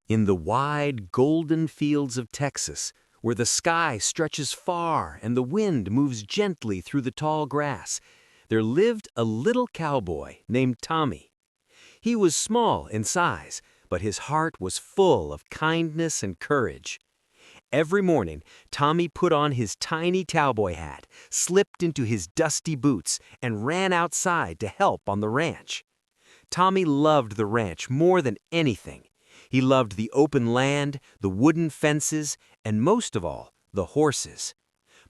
In the wide, golden fields of Texas, where the sky stretches far and the wind moves gently through the tall grass, there lived a little cowboy named Tommy. He was small in size, but his heart was full of kindness and courage. Every morning, Tommy put on his tiny cowboy hat, slipped into his dusty boots, and ran outside to help on the ranch. Tommy loved the ranch more than anything. He loved the open land, the wooden fences, and most of all, the horses.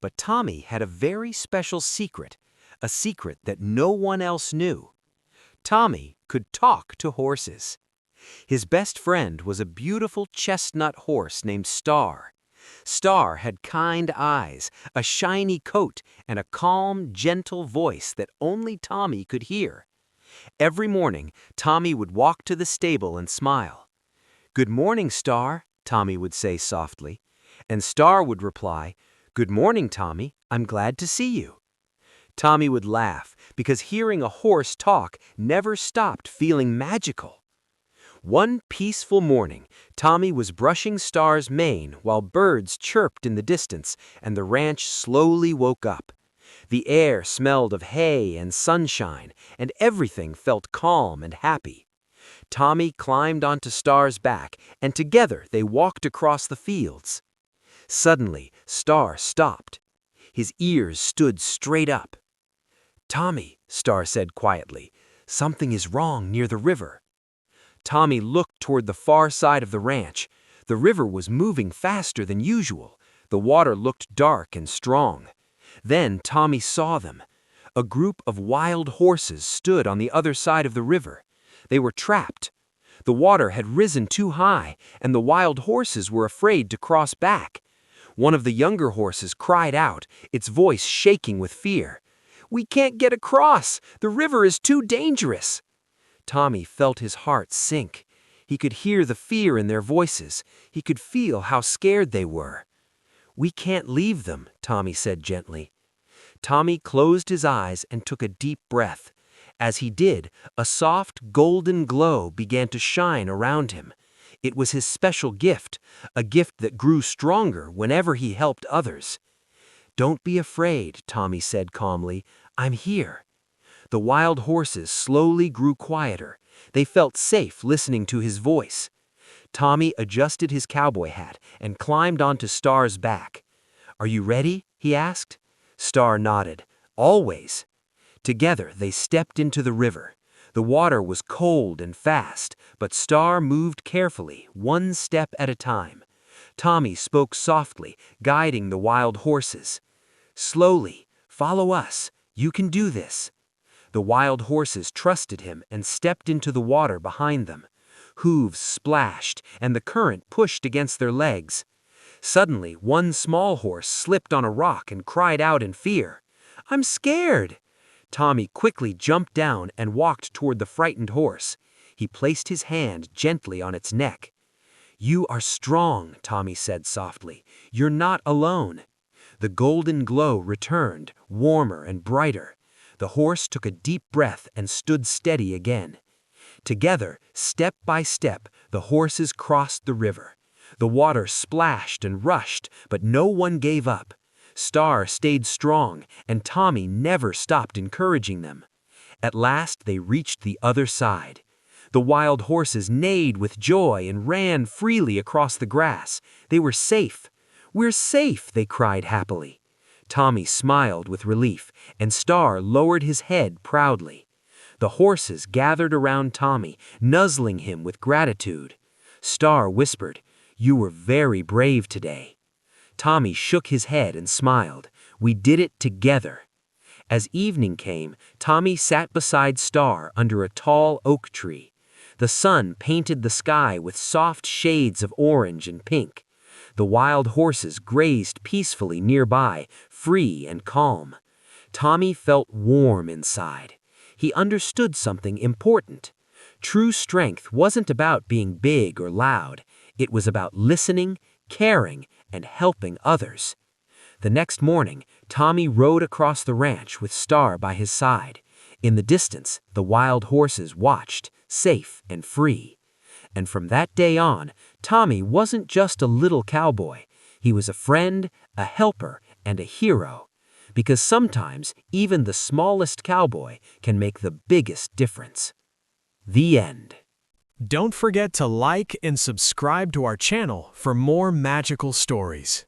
But Tommy had a very special secret, a secret that no one else knew. Tommy could talk to horses. His best friend was a beautiful chestnut horse named Star. Star had kind eyes, a shiny coat, and a calm, gentle voice that only Tommy could hear. Every morning, Tommy would walk to the stable and smile. "Good morning, Star," Tommy would say softly. And Star would reply, "Good morning, Tommy. I'm glad to see you." Tommy would laugh because hearing a horse talk never stopped feeling magical. One peaceful morning, Tommy was brushing Star's mane while birds chirped in the distance and the ranch slowly woke up. The air smelled of hay and sunshine, and everything felt calm and happy. Tommy climbed onto Star's back, and together they walked across the fields. Suddenly, Star stopped. His ears stood straight up. "Tommy," Star said quietly, "something is wrong near the river." Tommy looked toward the far side of the ranch. The river was moving faster than usual. The water looked dark and strong. Then Tommy saw them. A group of wild horses stood on the other side of the river. They were trapped. The water had risen too high, and the wild horses were afraid to cross back. One of the younger horses cried out, its voice shaking with fear. "We can't get across! The river is too dangerous!" Tommy felt his heart sink. He could hear the fear in their voices. He could feel how scared they were. "We can't leave them," Tommy said gently. Tommy closed his eyes and took a deep breath. As he did, a soft, golden glow began to shine around him. It was his special gift, a gift that grew stronger whenever he helped others. "Don't be afraid," Tommy said calmly. "I'm here." The wild horses slowly grew quieter. They felt safe listening to his voice. Tommy adjusted his cowboy hat and climbed onto Star's back. "Are you ready?" he asked. Star nodded. "Always." Together they stepped into the river. The water was cold and fast, but Star moved carefully, one step at a time. Tommy spoke softly, guiding the wild horses. "Slowly, follow us. You can do this." The wild horses trusted him and stepped into the water behind them. Hooves splashed, and the current pushed against their legs. Suddenly, one small horse slipped on a rock and cried out in fear. "I'm scared!" Tommy quickly jumped down and walked toward the frightened horse. He placed his hand gently on its neck. "You are strong," Tommy said softly. "You're not alone." The golden glow returned, warmer and brighter. The horse took a deep breath and stood steady again. Together, step by step, the horses crossed the river. The water splashed and rushed, but no one gave up. Star stayed strong, and Tommy never stopped encouraging them. At last they reached the other side. The wild horses neighed with joy and ran freely across the grass. They were safe. "We're safe!" they cried happily. Tommy smiled with relief, and Star lowered his head proudly. The horses gathered around Tommy, nuzzling him with gratitude. Star whispered, "You were very brave today." Tommy shook his head and smiled. "We did it together." As evening came, Tommy sat beside Star under a tall oak tree. The sun painted the sky with soft shades of orange and pink. The wild horses grazed peacefully nearby, free and calm. Tommy felt warm inside. He understood something important. True strength wasn't about being big or loud. It was about listening, caring, and helping others. The next morning, Tommy rode across the ranch with Star by his side. In the distance, the wild horses watched, safe and free. And from that day on, Tommy wasn't just a little cowboy. He was a friend, a helper, and a hero. Because sometimes even the smallest cowboy can make the biggest difference. The end. Don't forget to like and subscribe to our channel for more magical stories.